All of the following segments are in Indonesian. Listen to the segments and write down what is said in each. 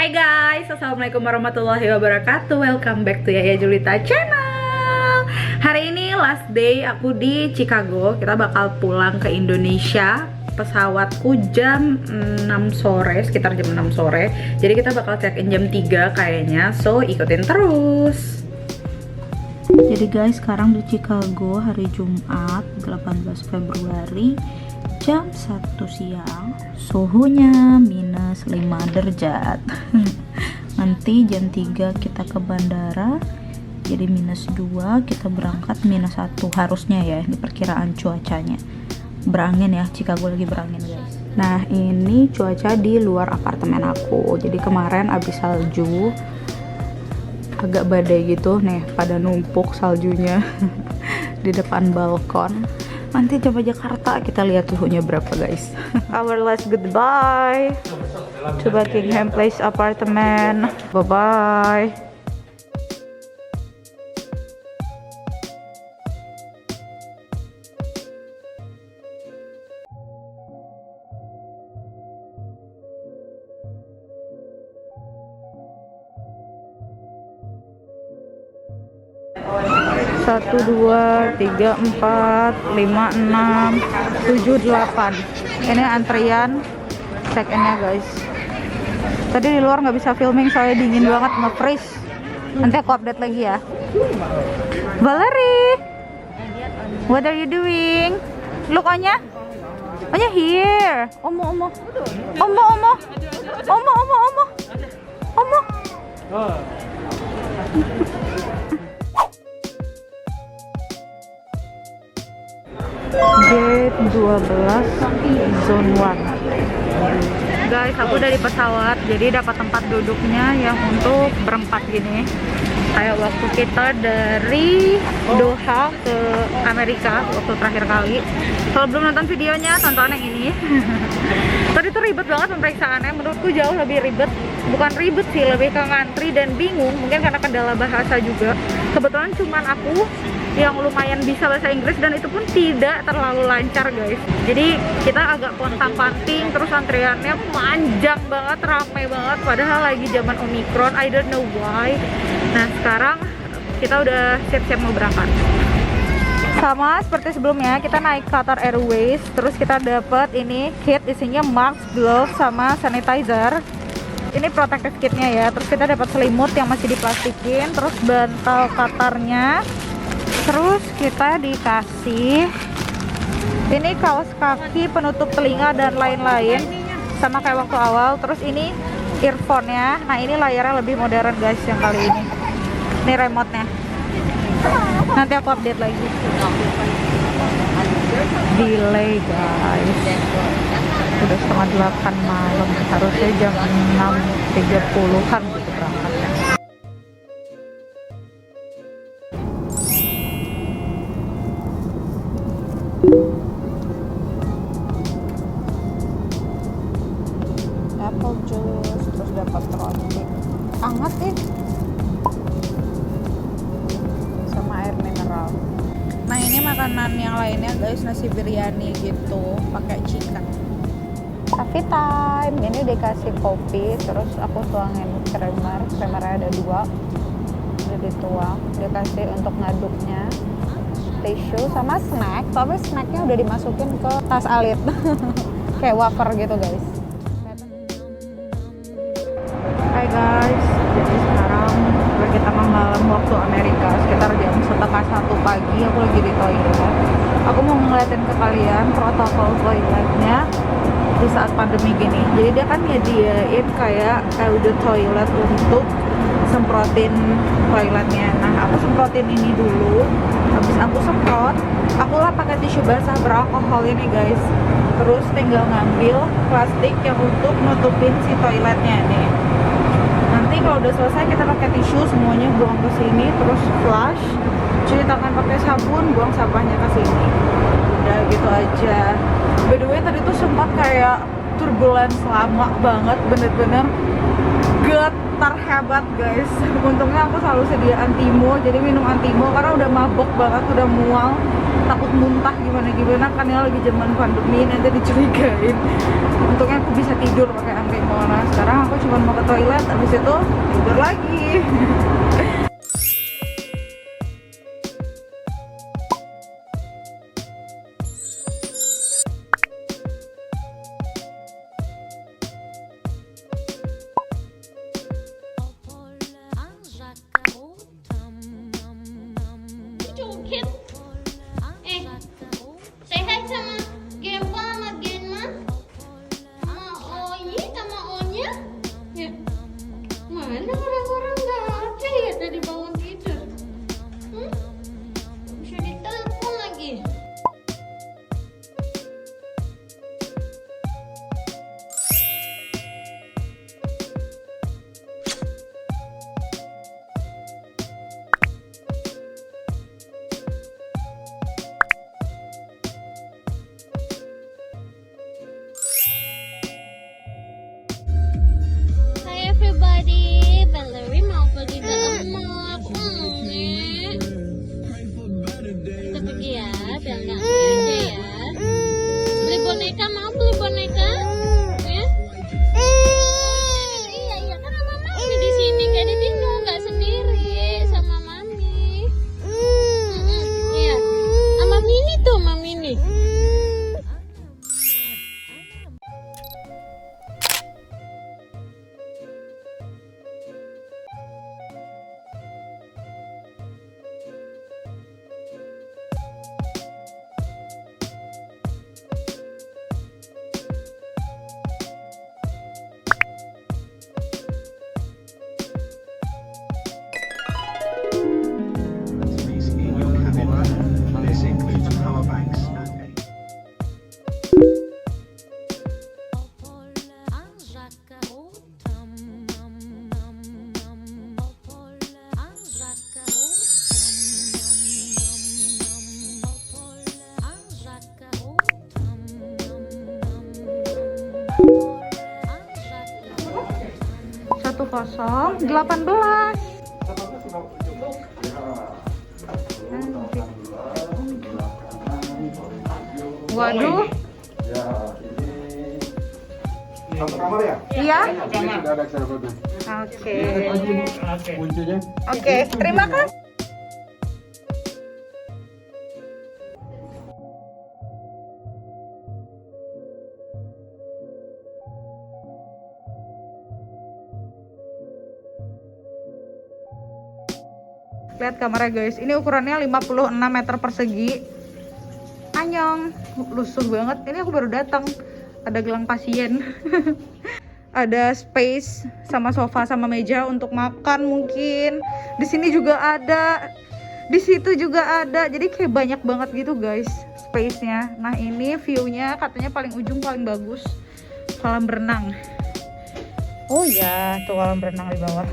Hai guys, assalamualaikum warahmatullahi wabarakatuh. Welcome back to Yaya Julita channel. Hari ini last day aku di Chicago. Kita bakal pulang ke Indonesia. Pesawatku jam 6 sore, sekitar jam 6 sore. Jadi kita bakal check in jam 3 kayaknya. So ikutin terus. Jadi guys, sekarang di Chicago hari Jumat 18 Februari jam 1 siang, suhunya minus 5 derajat. Nanti jam 3 kita ke bandara, jadi minus 2, kita berangkat minus 1 harusnya ya, di perkiraan cuacanya. Berangin ya, Chicago lagi berangin guys. Nah ini cuaca di luar apartemen aku. Jadi kemarin abis salju, agak badai gitu nih, pada numpuk saljunya di depan balkon. Nanti coba Jakarta kita lihat suhunya berapa guys. Our last goodbye to Buckingham Place apartemen. Bye bye. Satu, dua, tiga, empat, lima, enam, tujuh, delapan. Ini antrian check-innya guys. Tadi di luar nggak bisa filming soalnya dingin banget, nge-freeze. Nanti aku update lagi ya. Valerie, what are you doing? Look Onya, Onya here. Omo. Gate 12 Zone 1. Guys, aku udah di pesawat, jadi dapat tempat duduknya yang untuk berempat gini. Kayak waktu kita dari Doha ke Amerika waktu terakhir kali. Kalau belum nonton videonya, tonton yang ini. Tadi tuh ribet banget pemeriksaannya, menurutku jauh lebih ribet. Bukan ribet sih, lebih ke ngantri dan bingung. Mungkin karena kendala bahasa juga. Kebetulan cuman aku yang lumayan bisa bahasa Inggris, dan itu pun tidak terlalu lancar guys. Jadi kita agak pontang-panting, terus antriannya panjang banget, ramai banget, padahal lagi zaman Omicron, I don't know why. Nah sekarang kita udah siap-siap mau berangkat. Sama seperti sebelumnya, kita naik Qatar Airways, terus kita dapat ini kit isinya mask, glove, sama sanitizer. Ini protective kitnya ya. Terus kita dapat selimut yang masih diplastikin, terus bantal Qatarnya. Terus kita dikasih ini kaos kaki, penutup telinga dan lain-lain, sama kayak waktu awal. Terus ini earphone-nya. Nah ini layarnya lebih modern guys yang kali ini. Ini remote-nya. Nanti aku update lagi. Delay guys. Udah setengah 8 malam. Harusnya jam 6.30-an gitu berangkatnya. Apple juice, terus dapat roti hangat sama air mineral. Nah ini makanan yang lainnya guys, nasi biryani gitu pakai chicken. Coffee time. Ini dikasih kopi, terus aku tuangin creamernya ada 2, udah dituang. Dikasih untuk ngaduknya tisu sama snack, tapi snacknya udah dimasukin ke tas alit kayak wafer gitu guys. Hai guys, jadi sekarang kita malam waktu Amerika, sekitar jam 1:30 pagi. Aku lagi di toilet. Aku mau ngeliatin ke kalian protokol toiletnya di saat pandemi gini. Jadi dia kan nyediain kayak audio toilet untuk semprotin toiletnya. Nah aku semprotin ini dulu. Habis aku semprot, aku lah pakai tisu basah beralkohol ini guys. Terus tinggal ngambil plastik yang untuk nutupin si toiletnya nih. Nanti kalau udah selesai kita pakai tisu semuanya buang ke sini, terus flush, cuci tangan pakai sabun, buang sampahnya ke sini. Udah gitu aja. By the way tadi tuh sempat kayak turbulence lama banget, bener-bener udah terhebat guys. Untungnya aku selalu sedia antimo, jadi minum antimo karena udah mabok banget, udah mual, takut muntah gimana kan ya, lagi zaman pandemi nanti dicurigain. Untungnya aku bisa tidur pakai antimo. Nah sekarang aku cuma mau ke toilet, habis itu tidur lagi. Sehat sama Gempa sama Genma sama Oyi sama Onya ya. Mana orang-orang nggak ada ya tadi bangun tidur. Bisa ditelepon lagi. Hai everybody, Valerie mau pergi ke mall. Kita pergi ya, biar nggak aja ya. Beli boneka, mau beli boneka? Ya? Iya kan sama mami di sini, nggak ditinggal, nggak sendiri sama mami. Iya, sama Mini tuh, mami nih. This includes power banks and Satu 18. Waduh. ya ini satu kamar ya? Iya. Ini sudah ada servernya. Oke. Kuncinya. Oke, terima kasih. Lihat kamarnya guys, ini ukurannya 56 meter persegi. Anyong, lusuh banget. Ini aku baru datang. Ada gelang pasien. Ada space sama sofa sama meja untuk makan mungkin. Di sini juga ada. Di situ juga ada. Jadi kayak banyak banget gitu guys space-nya. Nah, ini view-nya katanya paling ujung paling bagus. Kolam berenang. Oh ya, tuh kolam berenang di bawah.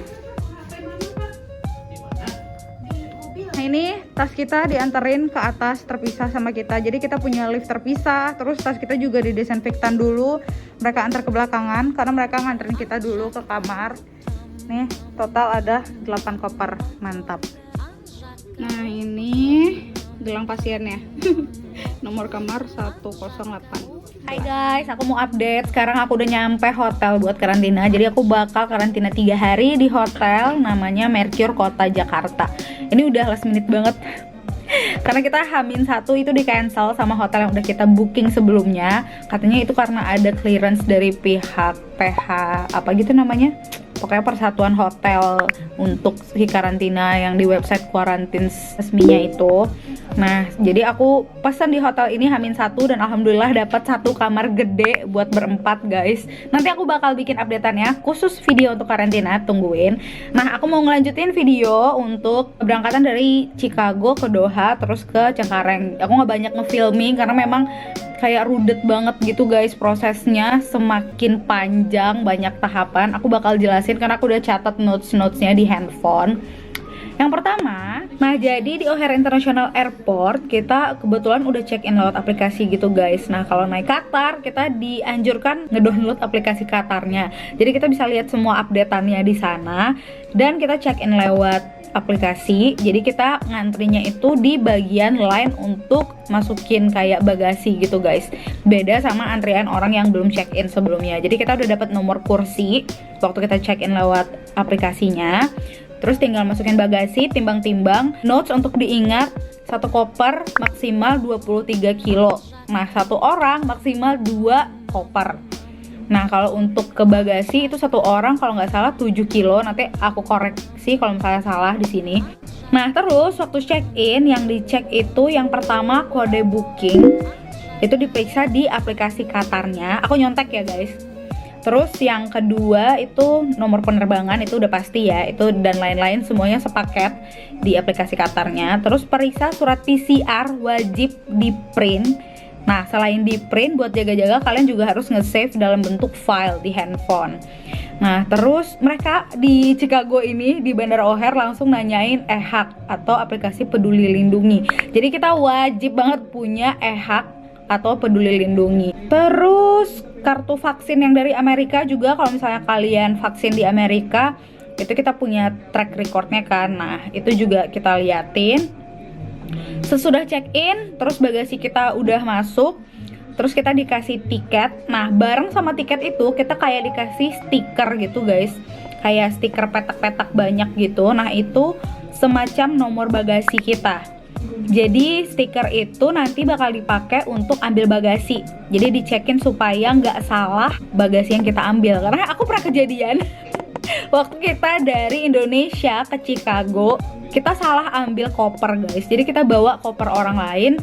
Nah ini tas kita dianterin ke atas terpisah sama kita. Jadi kita punya lift terpisah. Terus tas kita juga didesinfektan dulu. Mereka antar ke belakangan karena mereka nganterin kita dulu ke kamar. Nih total ada 8 koper. Mantap. Nah ini gelang pasiennya. Nomor kamar 108. Hai guys, aku mau update. Sekarang aku udah nyampe hotel buat karantina. Jadi aku bakal karantina 3 hari di hotel namanya Mercure Kota Jakarta. Ini udah last minute banget. Karena kita H-1 itu di cancel sama hotel yang udah kita booking sebelumnya. Katanya itu karena ada clearance dari pihak PH apa gitu namanya. Pokoknya persatuan hotel untuk si karantina yang di website quarantine resminya itu. Nah, jadi aku pesan di hotel ini H-1 dan alhamdulillah dapat 1 kamar gede buat berempat guys. Nanti aku bakal bikin updateannya khusus video untuk karantina, tungguin. Nah, aku mau ngelanjutin video untuk keberangkatan dari Chicago ke Doha terus ke Cengkareng. Aku nggak banyak ngefilming karena memang kayak rudet banget gitu guys prosesnya, semakin panjang, banyak tahapan. Aku bakal jelasin karena aku udah catat notes-notesnya di handphone. Yang pertama, nah jadi di O'Hare International Airport kita kebetulan udah check-in lewat aplikasi gitu guys. Nah kalau naik Qatar kita dianjurkan ngedownload aplikasi Qatarnya. Jadi kita bisa lihat semua updateannya di sana dan kita check-in lewat aplikasi. Jadi kita ngantrinya itu di bagian line untuk masukin kayak bagasi gitu guys. Beda sama antrian orang yang belum check-in sebelumnya. Jadi kita udah dapat nomor kursi waktu kita check-in lewat aplikasinya. Terus tinggal masukin bagasi, timbang-timbang. Notes untuk diingat, satu koper maksimal 23 kilo. Nah, satu orang maksimal 2 koper. Nah, kalau untuk ke bagasi itu satu orang kalau nggak salah 7 kilo. Nanti aku koreksi kalau misalnya salah di sini. Nah, terus waktu check-in yang dicek itu yang pertama kode booking. Itu diperiksa di aplikasi Qatarnya. Aku nyontek ya, guys. Terus yang kedua itu nomor penerbangan, itu udah pasti ya, itu dan lain-lain semuanya sepaket di aplikasi Qatarnya. Terus periksa surat PCR wajib di print. Nah selain di print buat jaga-jaga kalian juga harus nge-save dalam bentuk file di handphone. Nah terus mereka di Chicago ini di Bandara O'Hare langsung nanyain e-haq atau aplikasi peduli lindungi. Jadi kita wajib banget punya e-haq atau peduli lindungi. Terus kartu vaksin yang dari Amerika juga, kalau misalnya kalian vaksin di Amerika itu kita punya track recordnya kan. Nah itu juga kita liatin. Sesudah check in terus bagasi kita udah masuk, terus kita dikasih tiket. Nah bareng sama tiket itu kita kayak dikasih stiker gitu guys, kayak stiker petak-petak banyak gitu. Nah itu semacam nomor bagasi kita. Jadi stiker itu nanti bakal dipakai untuk ambil bagasi. Jadi dicekin supaya nggak salah bagasi yang kita ambil. Karena aku pernah kejadian waktu kita dari Indonesia ke Chicago, kita salah ambil koper guys. Jadi kita bawa koper orang lain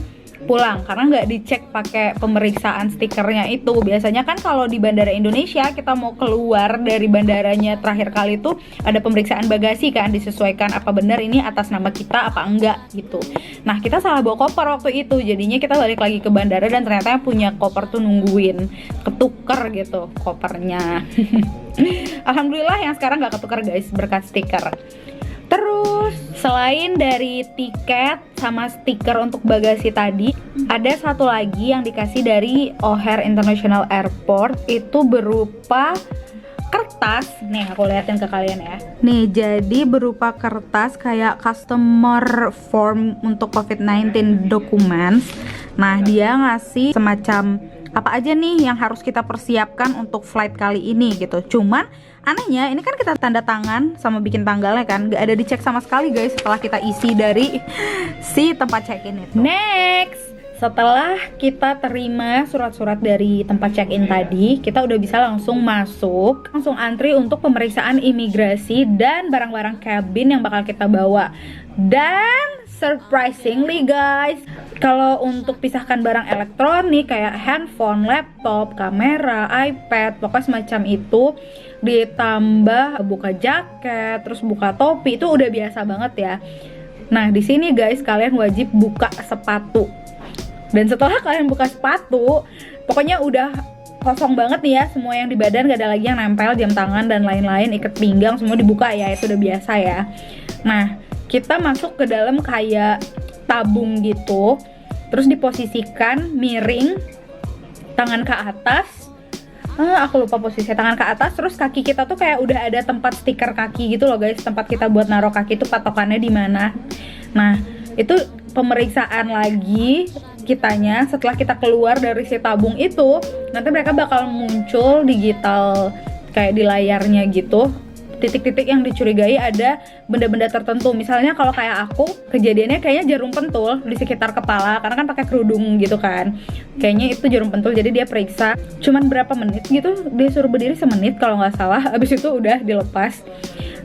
pulang karena nggak dicek pakai pemeriksaan stikernya itu. Biasanya kan kalau di bandara Indonesia kita mau keluar dari bandaranya terakhir kali itu ada pemeriksaan bagasi kan, disesuaikan apa benar ini atas nama kita apa enggak gitu. Nah kita salah bawa koper waktu itu, jadinya kita balik lagi ke bandara dan ternyata yang punya koper tuh nungguin ketuker gitu kopernya. Alhamdulillah yang sekarang nggak ketuker guys berkat stiker. Terus selain dari tiket sama stiker untuk bagasi tadi, ada satu lagi yang dikasih dari O'Hare International Airport, itu berupa kertas. Nih aku liatin ke kalian ya. Nih jadi berupa kertas kayak customer form untuk COVID-19 documents. Nah dia ngasih semacam apa aja nih yang harus kita persiapkan untuk flight kali ini gitu. Cuman anehnya ini kan kita tanda tangan sama bikin tanggalnya kan, gak ada dicek sama sekali guys setelah kita isi dari si tempat check-in itu. Next, setelah kita terima surat-surat dari tempat check-in tadi, kita udah bisa langsung masuk, langsung antri untuk pemeriksaan imigrasi dan barang-barang cabin yang bakal kita bawa. Dan surprisingly guys, kalau untuk pisahkan barang elektronik kayak handphone, laptop, kamera, iPad, pokoknya semacam itu, ditambah buka jaket, terus buka topi, itu udah biasa banget ya. Nah di sini guys kalian wajib buka sepatu. Dan setelah kalian buka sepatu, pokoknya udah kosong banget nih ya, semua yang di badan gak ada lagi yang nempel, jam tangan dan lain-lain, ikat pinggang semua dibuka ya, itu udah biasa ya. Nah kita masuk ke dalam kayak tabung gitu, terus diposisikan miring, tangan ke atas. Aku lupa posisi tangan ke atas, terus kaki kita tuh kayak udah ada tempat stiker kaki gitu loh guys, tempat kita buat naruh kaki itu patokannya di mana. Nah itu pemeriksaan lagi kitanya setelah kita keluar dari si tabung itu. Nanti mereka bakal muncul digital kayak di layarnya gitu, titik-titik yang dicurigai ada benda-benda tertentu. Misalnya kalau kayak aku, kejadiannya kayaknya jarum pentul di sekitar kepala karena kan pakai kerudung gitu kan. Kayaknya itu jarum pentul, jadi dia periksa cuman berapa menit gitu, dia suruh berdiri semenit kalau nggak salah, abis itu udah dilepas.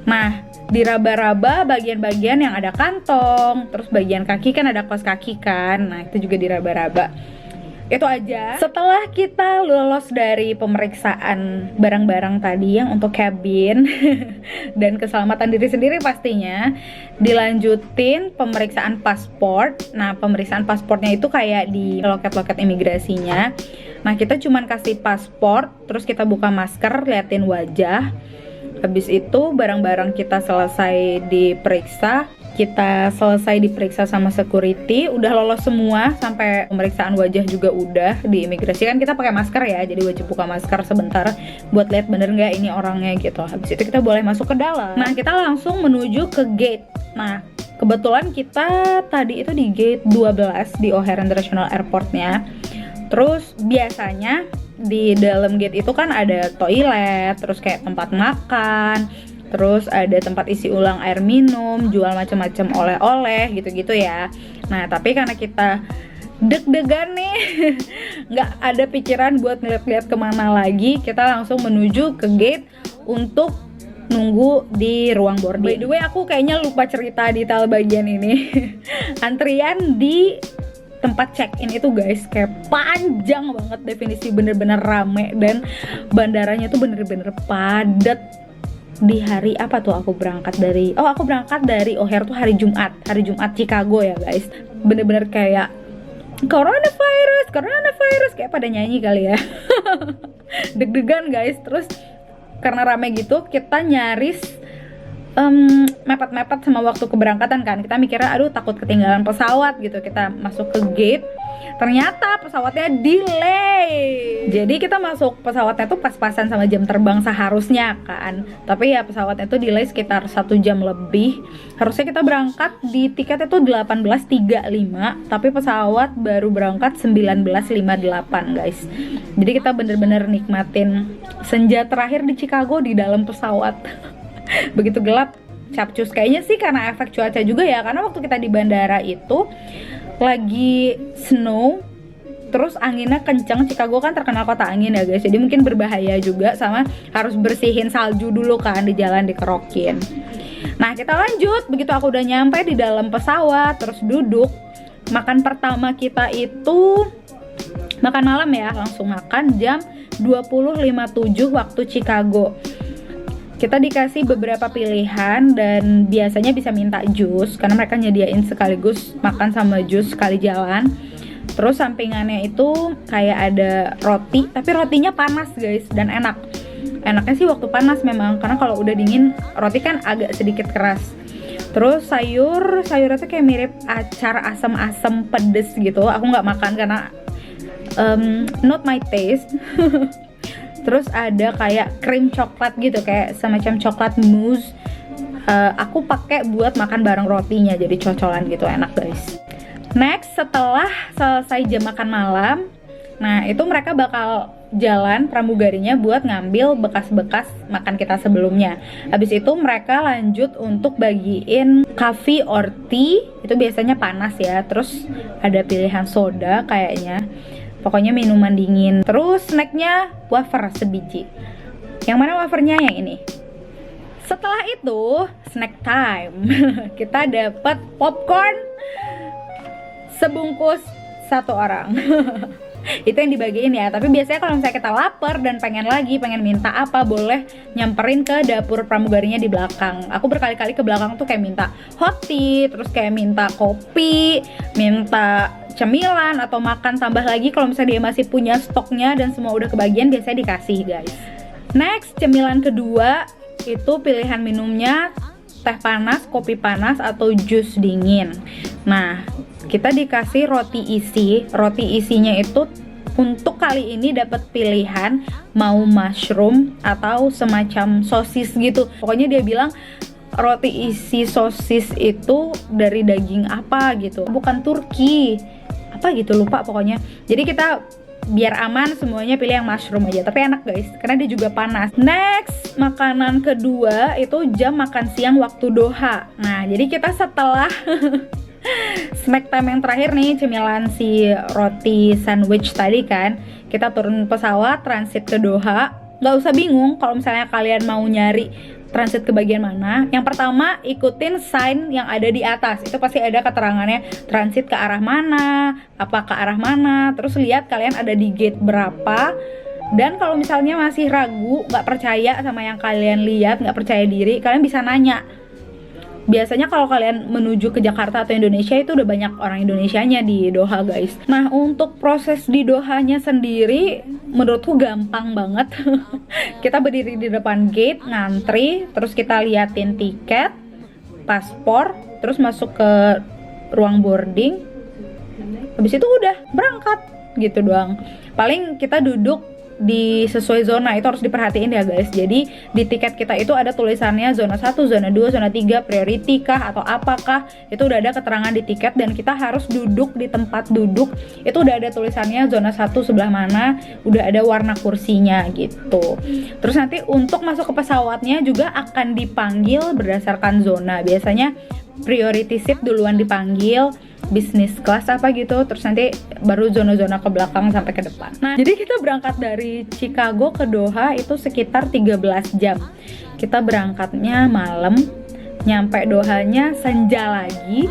Nah diraba-raba bagian-bagian yang ada kantong, terus bagian kaki kan ada kaos kaki kan, nah itu juga diraba-raba. Itu aja. Setelah kita lolos dari pemeriksaan barang-barang tadi yang untuk cabin dan keselamatan diri sendiri pastinya, dilanjutin pemeriksaan paspor. Nah pemeriksaan paspornya itu kayak di loket-loket imigrasinya. Nah kita cuman kasih paspor, terus kita buka masker, liatin wajah. Habis itu barang-barang kita selesai diperiksa, kita selesai diperiksa sama security, udah lolos semua, sampai pemeriksaan wajah juga udah di imigrasi. Kan kita pakai masker ya, jadi wajib buka masker sebentar buat lihat bener nggak ini orangnya gitu. Habis itu kita boleh masuk ke dalam. Nah, kita langsung menuju ke gate. Nah, kebetulan kita tadi itu di gate 12 di O'Hare International Airport-nya. Terus biasanya di dalam gate itu kan ada toilet, terus kayak tempat makan, terus ada tempat isi ulang air minum, jual macam-macam oleh-oleh gitu-gitu ya. Nah, tapi karena kita deg-degan nih, nggak ada pikiran buat ngeliat-ngeliat kemana lagi, kita langsung menuju ke gate untuk nunggu di ruang boarding. By the way, aku kayaknya lupa cerita detail bagian ini. Antrian di tempat check-in itu guys kayak panjang banget, definisi bener-bener rame, dan bandaranya tuh bener-bener padat. Di hari apa tuh aku berangkat dari O'Hare tuh hari Jumat Chicago ya guys. Bener-bener kayak coronavirus kayak pada nyanyi kali ya. Deg-degan guys. Terus karena rame gitu, kita nyaris mepet-mepet sama waktu keberangkatan kan. Kita mikirnya aduh takut ketinggalan pesawat gitu. Kita masuk ke gate, ternyata pesawatnya delay. Jadi kita masuk pesawatnya tuh pas-pasan sama jam terbang seharusnya kan. Tapi ya pesawatnya tuh delay sekitar 1 jam lebih. Harusnya kita berangkat di tiketnya tuh 18.35, tapi pesawat baru berangkat 19.58 guys. Jadi kita bener-bener nikmatin senja terakhir di Chicago di dalam pesawat. Begitu gelap, capcus. Kayaknya sih karena efek cuaca juga ya, karena waktu kita di bandara itu lagi snow, terus anginnya kencang. Chicago kan terkenal kota angin ya guys, jadi mungkin berbahaya juga, sama harus bersihin salju dulu kan di jalan, dikerokin. Nah, kita lanjut. Begitu aku udah nyampe di dalam pesawat, terus duduk, makan pertama kita itu makan malam ya, langsung makan jam 20.57 waktu Chicago. Kita dikasih beberapa pilihan dan biasanya bisa minta jus karena mereka nyediain sekaligus makan sama jus sekali jalan. Terus sampingannya itu kayak ada roti, tapi rotinya panas guys dan enak. Enaknya sih waktu panas memang, karena kalau udah dingin roti kan agak sedikit keras. Terus sayurnya tuh kayak mirip acar asam-asam pedes gitu. Aku nggak makan karena not my taste. Terus ada kayak krim coklat gitu, kayak semacam coklat mousse. Aku pakai buat makan bareng rotinya, jadi cocolan gitu, enak guys. Next, setelah selesai jam makan malam, nah itu mereka bakal jalan pramugarinya buat ngambil bekas-bekas makan kita sebelumnya. Habis itu mereka lanjut untuk bagiin coffee or tea, itu biasanya panas ya. Terus ada pilihan soda kayaknya. Pokoknya minuman dingin. Terus snacknya wafer sebiji. Yang mana wafernya? Yang ini. Setelah itu snack time. Kita dapat popcorn sebungkus 1 orang. Itu yang dibagiin ya. Tapi biasanya kalau misalnya kita lapar dan pengen minta apa, boleh nyamperin ke dapur pramugarinya di belakang. Aku berkali-kali ke belakang tuh kayak minta hot tea, terus kayak minta kopi, minta cemilan atau makan tambah lagi kalau misalnya dia masih punya stoknya dan semua udah kebagian, biasanya dikasih guys. Next, cemilan kedua itu pilihan minumnya teh panas, kopi panas, atau jus dingin. Nah, kita dikasih roti isi. Roti isinya itu untuk kali ini dapat pilihan mau mushroom atau semacam sosis gitu. Pokoknya dia bilang roti isi sosis itu dari daging apa gitu, bukan Turki apa gitu, lupa pokoknya. Jadi kita biar aman semuanya pilih yang mushroom aja, tapi enak guys karena dia juga panas. Next, makanan kedua itu jam makan siang waktu Doha. Nah, jadi kita setelah snack time yang terakhir nih, cemilan si roti sandwich tadi kan, kita turun pesawat transit ke Doha. Nggak usah bingung kalau misalnya kalian mau nyari transit ke bagian mana. Yang pertama, ikutin sign yang ada di atas. Itu pasti ada keterangannya transit ke arah mana, apa ke arah mana. Terus lihat kalian ada di gate berapa. Dan kalau misalnya masih ragu, nggak percaya sama yang kalian lihat, nggak percaya diri, kalian bisa nanya. Biasanya kalau kalian menuju ke Jakarta atau Indonesia itu udah banyak orang Indonesianya di Doha guys. Nah, untuk proses di Dohanya sendiri menurutku gampang banget. Kita berdiri di depan gate, ngantri, terus kita liatin tiket, paspor, terus masuk ke ruang boarding, habis itu udah berangkat gitu doang. Paling kita duduk di sesuai zona, itu harus diperhatiin ya guys. Jadi di tiket kita itu ada tulisannya zona 1, zona 2, zona 3, priority kah atau apakah, itu udah ada keterangan di tiket, dan kita harus duduk di tempat duduk itu udah ada tulisannya zona 1 sebelah mana, udah ada warna kursinya gitu. Terus nanti untuk masuk ke pesawatnya juga akan dipanggil berdasarkan zona. Biasanya priority seat duluan dipanggil, bisnis kelas apa gitu, terus nanti baru zona-zona ke belakang sampai ke depan. Nah, jadi kita berangkat dari Chicago ke Doha itu sekitar 13 jam. Kita berangkatnya malam, nyampe Dohanya senja lagi.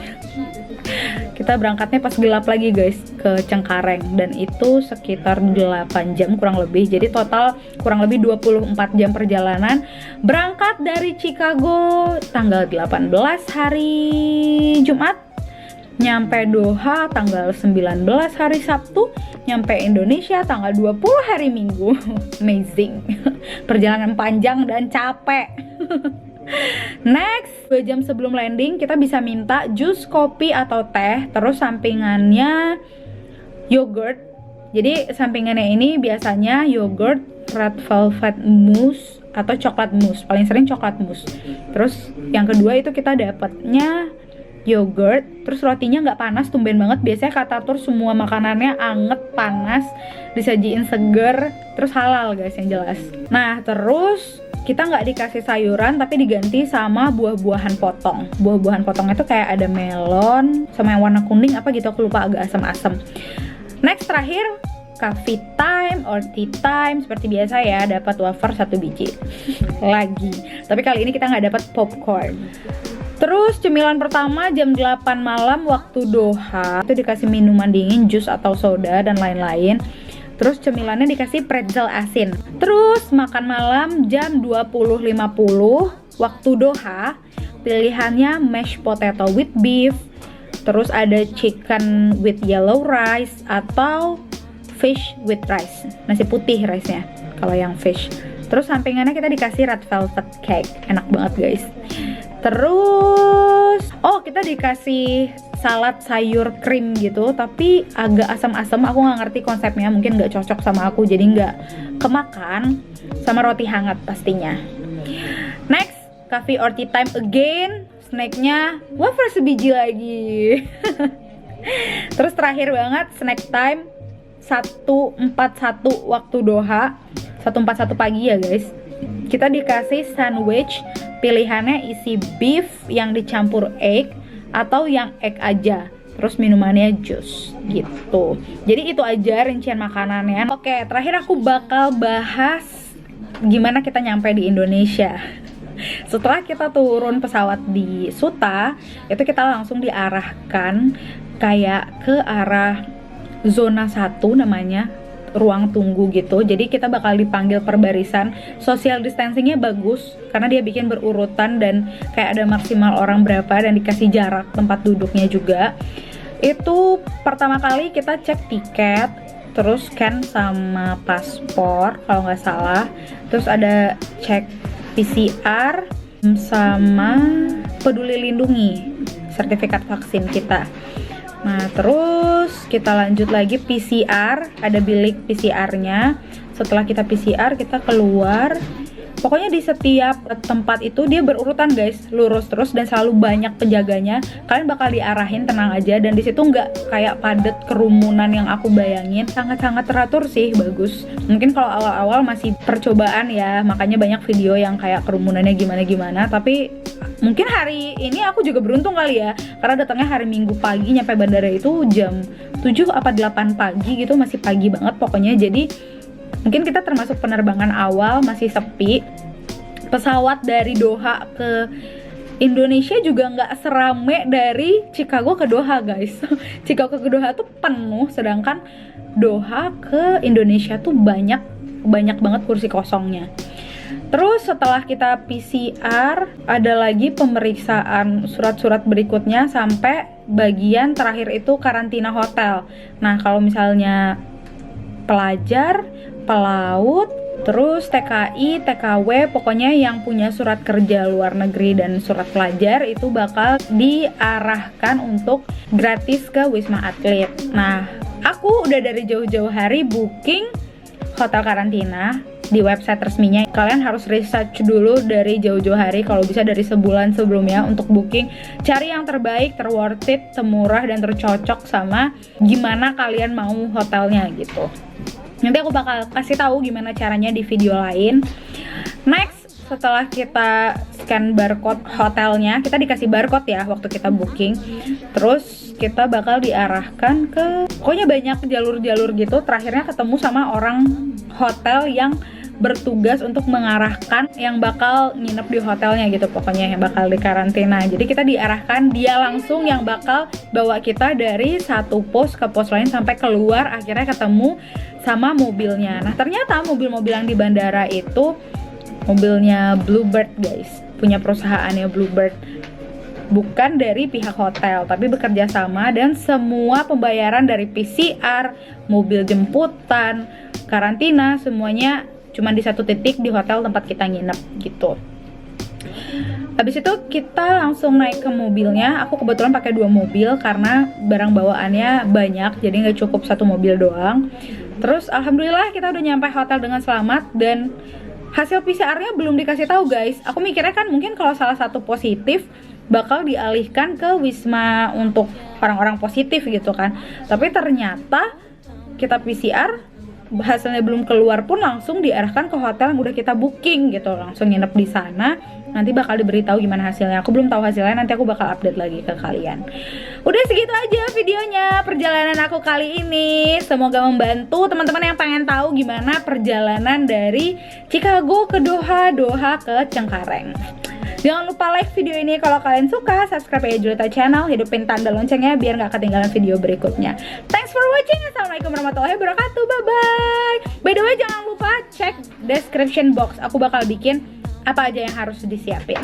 Kita berangkatnya pas gelap lagi guys, ke Cengkareng, dan itu sekitar 8 jam kurang lebih. Jadi total kurang lebih 24 jam perjalanan. Berangkat dari Chicago tanggal 18 hari Jumat, nyampe Doha tanggal 19 hari Sabtu, nyampe Indonesia tanggal 20 hari Minggu. Amazing. Perjalanan panjang dan capek. Next, 2 jam sebelum landing kita bisa minta jus, kopi atau teh, terus sampingannya yogurt. Jadi sampingannya ini biasanya yogurt, red velvet mousse atau coklat mousse. Paling sering coklat mousse. Terus yang kedua itu kita dapatnya yogurt, terus rotinya nggak panas, tumben banget. Biasanya kata tur semua makanannya anget, panas, disajiin seger, terus halal guys yang jelas. Nah terus kita nggak dikasih sayuran, tapi diganti sama buah-buahan potong. Buah-buahan potong itu kayak ada melon sama yang warna kuning apa gitu, aku lupa, agak asam-asam. Next, terakhir coffee time or tea time. Seperti biasa ya, dapat wafer 1 biji lagi, tapi kali ini kita nggak dapat popcorn. Terus cemilan pertama jam 8 malam waktu Doha itu dikasih minuman dingin, jus atau soda dan lain-lain. Terus cemilannya dikasih pretzel asin. Terus makan malam jam 20.50 waktu Doha. Pilihannya mashed potato with beef, terus ada chicken with yellow rice atau fish with rice, nasi putih rice-nya kalau yang fish. Terus sampingannya kita dikasih red velvet cake, enak banget guys. Terus kita dikasih salad sayur krim gitu, tapi agak asam-asam, aku nggak ngerti konsepnya, mungkin nggak cocok sama aku, jadi nggak kemakan. Sama roti hangat pastinya. Next, coffee or tea time again. Snacknya wafer sebiji lagi. Terus terakhir banget snack time 1:41 waktu Doha, 1:41 pagi ya guys. Kita dikasih sandwich, pilihannya isi beef yang dicampur egg atau yang egg aja, terus minumannya jus gitu. Jadi itu aja rincian makanannya. Oke, terakhir aku bakal bahas gimana kita nyampe di Indonesia. Setelah kita turun pesawat di Suta, itu kita langsung diarahkan kayak ke arah zona 1 namanya, ruang tunggu gitu. Jadi kita bakal dipanggil per barisan. Social distancingnya bagus karena dia bikin berurutan dan kayak ada maksimal orang berapa dan dikasih jarak tempat duduknya juga. Itu pertama kali kita cek tiket, terus scan sama paspor kalau nggak salah, terus ada cek PCR sama peduli lindungi, sertifikat vaksin kita. Nah terus kita lanjut lagi PCR, ada bilik PCR-nya. Setelah kita PCR kita keluar. Pokoknya di setiap tempat itu dia berurutan guys, lurus terus dan selalu banyak penjaganya. Kalian bakal diarahin, tenang aja. Dan di situ nggak kayak padat kerumunan yang aku bayangin, sangat-sangat teratur sih, bagus. Mungkin kalau awal-awal masih percobaan ya, makanya banyak video yang kayak kerumunannya gimana-gimana. Tapi mungkin hari ini aku juga beruntung kali ya, karena datangnya hari Minggu pagi, nyampe bandara itu jam 7 apa 8 pagi gitu, masih pagi banget pokoknya. Jadi mungkin kita termasuk penerbangan awal, masih sepi. Pesawat dari Doha ke Indonesia juga nggak serame dari Chicago ke Doha guys. Chicago ke Doha tuh penuh, sedangkan Doha ke Indonesia tuh banyak banget kursi kosongnya. Terus setelah kita PCR, ada lagi pemeriksaan surat-surat berikutnya sampai bagian terakhir itu karantina hotel. Nah kalau misalnya pelajar, pelaut, Terus TKI, TKW, pokoknya yang punya surat kerja luar negeri dan surat pelajar itu bakal diarahkan untuk gratis ke Wisma Atlet. Nah, aku udah dari jauh-jauh hari booking hotel karantina di website resminya. Kalian harus research dulu dari jauh-jauh hari, kalau bisa dari sebulan sebelumnya untuk booking. Cari yang terbaik, terworth it, termurah, dan tercocok sama gimana kalian mau hotelnya gitu. Nanti aku bakal kasih tahu gimana caranya di video lain. Next, setelah kita scan barcode hotelnya, kita dikasih barcode ya waktu kita booking. Terus kita bakal diarahkan ke, pokoknya banyak jalur-jalur gitu. Terakhirnya ketemu sama orang hotel yang bertugas untuk mengarahkan yang bakal nginep di hotelnya gitu, pokoknya yang bakal dikarantina. Jadi kita diarahkan, dia langsung yang bakal bawa kita dari satu pos ke pos lain sampai keluar, akhirnya ketemu sama mobilnya. Nah, ternyata mobil-mobil yang di bandara itu mobilnya Bluebird guys, punya perusahaannya Bluebird, bukan dari pihak hotel, tapi bekerja sama, dan semua pembayaran dari PCR, mobil jemputan, karantina, semuanya cuma di satu titik di hotel tempat kita nginep gitu. Habis itu kita langsung naik ke mobilnya. Aku kebetulan pakai 2 mobil karena barang bawaannya banyak, jadi nggak cukup satu mobil doang. Terus alhamdulillah kita udah nyampe hotel dengan selamat, dan hasil PCR-nya belum dikasih tahu guys. Aku mikirnya kan mungkin kalau salah satu positif bakal dialihkan ke Wisma untuk orang-orang positif gitu kan. Tapi ternyata kita PCR, hasilnya belum keluar pun langsung diarahkan ke hotel yang udah kita booking gitu, langsung nginep di sana. Nanti bakal diberitahu gimana hasilnya. Aku belum tahu hasilnya, nanti aku bakal update lagi ke kalian. Udah segitu aja videonya perjalanan aku kali ini. Semoga membantu teman-teman yang pengen tahu gimana perjalanan dari Chicago ke Doha, Doha ke Cengkareng. Jangan lupa like video ini kalau kalian suka, subscribe ya Julita Channel, hidupin tanda loncengnya biar nggak ketinggalan video berikutnya. Thanks for watching, assalamualaikum warahmatullahi wabarakatuh, bye bye. By the way, jangan lupa cek description box, aku bakal bikin apa aja yang harus disiapin.